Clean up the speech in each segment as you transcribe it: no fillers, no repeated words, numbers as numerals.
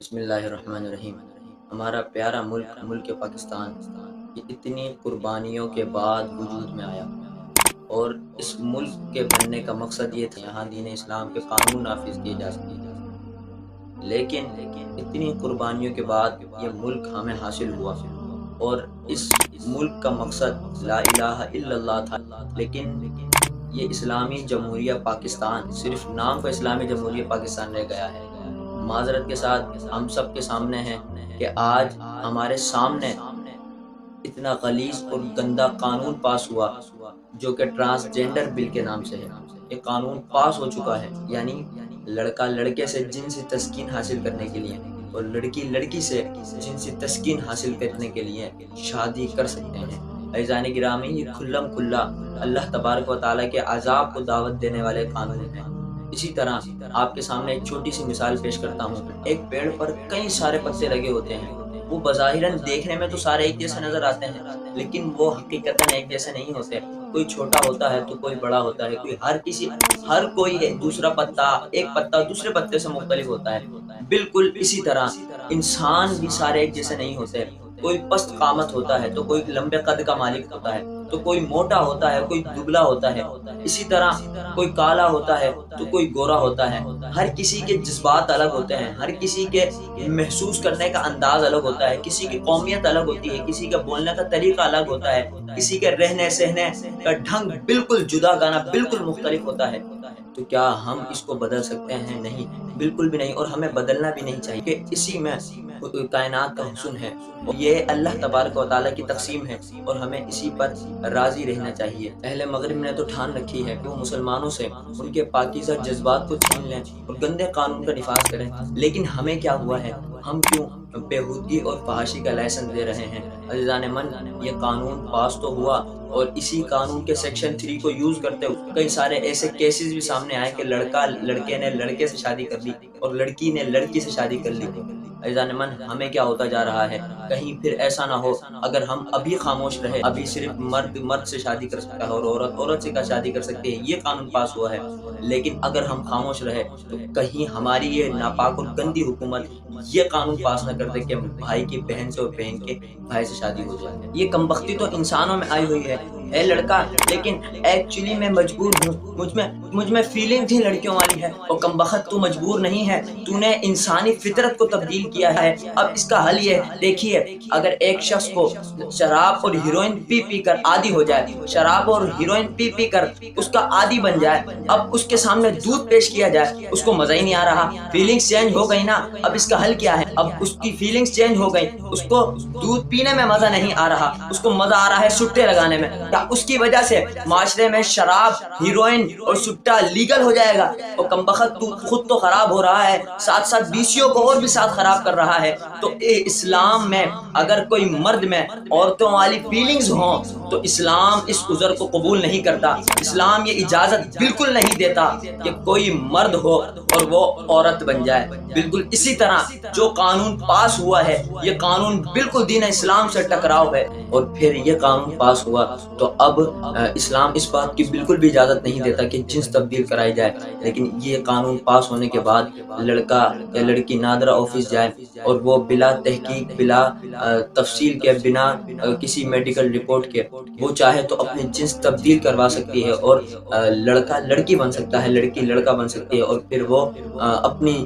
بسم اللہ الرحمن الرحیم۔ ہمارا پیارا ملک پاکستان یہ اتنی قربانیوں کے بعد وجود میں آیا، اور اس ملک کے بننے کا مقصد یہ تھا یہاں دین اسلام کے قانون نافذ کیے جا سکیں، لیکن اتنی قربانیوں کے بعد یہ ملک ہمیں حاصل ہوا، اور اس ملک کا مقصد لا الہ الا اللہ تھا، لیکن یہ اسلامی جمہوریہ پاکستان صرف نام کا اسلامی جمہوریہ پاکستان رہ گیا ہے۔ معذرت کے ساتھ ہم سب کے سامنے ہے کہ آج ہمارے سامنے اتنا غلیظ اور گندا قانون پاس ہوا جو کہ ٹرانسجینڈر بل کے نام سے ہے۔ یہ قانون پاس ہو چکا ہے، یعنی لڑکا لڑکے سے جنسی تسکین حاصل کرنے کے لیے اور لڑکی لڑکی سے جنسی تسکین حاصل کرنے کے لیے شادی کر سکتے ہیں۔ عزیزان گرامی، یہ کھلم کھلا اللہ تبارک و تعالیٰ کے عذاب کو دعوت دینے والے قانون ہیں۔ اسی طرح آپ کے سامنے ایک چھوٹی سی مثال پیش کرتا ہوں۔ ایک پیڑ پر کئی سارے پتے لگے ہوتے ہیں، وہ بظاہراً دیکھنے میں تو سارے ایک جیسے نظر آتے ہیں، لیکن وہ حقیقتاً ایک جیسے نہیں ہوتے۔ کوئی چھوٹا ہوتا ہے تو کوئی بڑا ہوتا ہے، ہر کوئی دوسرا پتا ایک پتا دوسرے پتے سے مختلف ہوتا ہے۔ بالکل اسی طرح انسان بھی سارے ایک جیسے نہیں ہوتے، کوئی پست قامت ہوتا ہے تو کوئی لمبے قد کا مالک ہوتا ہے، تو کوئی موٹا ہوتا ہے، کوئی دبلا ہوتا ہے، اسی طرح کوئی کالا ہوتا ہے تو کوئی گورا ہوتا ہے۔ ہر کسی کے جذبات الگ ہوتے ہیں، ہر کسی کے محسوس کرنے کا انداز الگ ہوتا ہے، کسی کی قومیت الگ ہوتی ہے، کسی کا بولنے کا طریقہ الگ ہوتا ہے، کسی کے رہنے سہنے کا ڈھنگ بالکل جدا گانا بالکل مختلف ہوتا ہے۔ تو کیا ہم اس کو بدل سکتے ہیں؟ نہیں، بالکل بھی نہیں، اور ہمیں بدلنا بھی نہیں چاہیے کہ اسی میں کائنات کا حسن ہے، اور یہ اللہ تبارک و تعالیٰ کی تقسیم ہے، اور ہمیں اسی پر راضی رہنا چاہیے۔ اہل مغرب نے تو ٹھان رکھی ہے کہ وہ مسلمانوں سے ان کے پاکیزہ جذبات کو چھین لیں اور گندے قانون کا نفاذ کریں، لیکن ہمیں کیا ہوا ہے؟ ہم کیوں بےہودگی اور فحاشی کا لائسنس دے رہے ہیں؟ عزیزان من، یہ قانون پاس تو ہوا، اور اسی قانون کے سیکشن 3 کو یوز کرتے ہوئے کئی سارے ایسے کیسز بھی سامنے آئے کہ لڑکے نے لڑکے سے شادی کر لی اور لڑکی نے لڑکی سے شادی کر لی۔ عزیزان من، ہمیں کیا ہوتا جا رہا ہے؟ کہیں پھر ایسا نہ ہو اگر ہم ابھی خاموش رہے، ابھی صرف مرد سے شادی کر سکتا ہے اور عورت سے شادی کر سکتے ہیں، یہ قانون پاس ہوا ہے، لیکن اگر ہم خاموش رہے تو کہیں ہماری یہ ناپاک اور گندی حکومت یہ قانون پاس نہ کر دے کہ بھائی کی بہن سے اور بہن کے بھائی سے شادی ہو جائے۔ یہ کمبختی تو انسانوں میں آئی ہوئی ہے، اے لڑکا، لیکن ایکچولی میں مجبور ہوں، مجھ میں فیلنگ تھی لڑکیوں والی ہے، اور کمبخت تو مجبور نہیں ہے، تو نے انسانی فطرت کو تبدیل کیا ہے۔ اب اس کا حل یہ دیکھیے، اگر ایک شخص کو شراب اور ہیروئن پی پی کر عادی ہو جائے، شراب اور ہیروئن پی پی کر اس کا عادی بن جائے، اب اس کے سامنے دودھ پیش کیا جائے، اس کو مزہ ہی نہیں آ رہا، فیلنگز چینج ہو گئی نا۔ اب اس کا حل کیا ہے؟ اب اس کی فیلنگز چینج ہو گئی، اس کو دودھ پینے میں مزہ نہیں آ رہا، اس کو مزہ آ رہا ہے سٹے لگانے میں۔ کیا اس کی وجہ سے معاشرے میں شراب، ہیروئن اور سٹا لیگل ہو جائے گا؟ اور کمبخت تو خود تو خراب ہو رہا ہے، ساتھ ساتھ بیسیوں کو اور بھی ساتھ خراب کر رہا ہے۔ تو اسلام میں اگر کوئی مرد میں عورتوں والی فیلنگز ہوں تو اسلام اس عذر کو قبول نہیں کرتا۔ اسلام یہ اجازت بالکل نہیں دیتا کہ کوئی مرد ہو اور وہ عورت بن جائے۔ بالکل اسی طرح جو قانون پاس ہوا ہے، یہ قانون بالکل دین اسلام سے ٹکراؤ ہے، اور پھر یہ قانون پاس ہوا تو اب اسلام اس بات کی بالکل بھی اجازت نہیں دیتا کہ جنس تبدیل کرائی جائے، لیکن یہ قانون پاس ہونے کے بعد لڑکا یا لڑکی نادرا آفس جائے اور وہ بلا تحقیق، بلا تفصیل کے، بنا کسی میڈیکل رپورٹ کے وہ چاہے تو اپنے جنس تبدیل کروا سکتی ہے، اور لڑکا لڑکی بن سکتا ہے، لڑکی لڑکا بن سکتی ہے، اور پھر وہ اپنی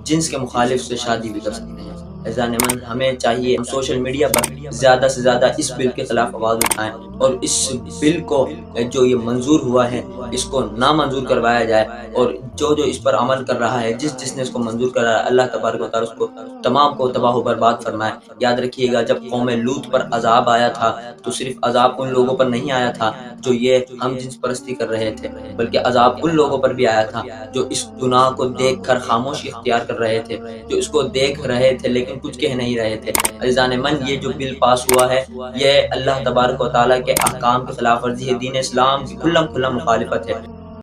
جنس کے مخالف سے شادی بھی کر سکتے ہیں۔ عزیزان من، ہمیں چاہیے ہم سوشل میڈیا پر زیادہ سے زیادہ اس بل کے خلاف آواز اٹھائیں، اور اس بل کو جو یہ منظور ہوا ہے اس کو نامنظور کروایا جائے، اور جو اس پر عمل کر رہا ہے، جس نے اس کو منظور کرا ہے، اللہ تبارک و تعالیٰ اس کو تمام کو تباہ و برباد فرمائے۔ یاد رکھیے گا، جب قوم لوط پر عذاب آیا تھا تو صرف عذاب ان لوگوں پر نہیں آیا تھا جو یہ ہم جنس پرستی کر رہے تھے، بلکہ عذاب ان لوگوں پر بھی آیا تھا جو اس گناہ کو دیکھ کر خاموشی اختیار کر رہے تھے، جو اس کو دیکھ رہے تھے لیکن کچھ کہہ نہیں رہے تھے۔ عزیزان من، یہ جو بل پاس ہوا ہے یہ اللہ تبارک و تعالیٰ کے احکام کی خلاف ورزی ہے، دین اسلام کی کھلم کھلا مخالفت ہے۔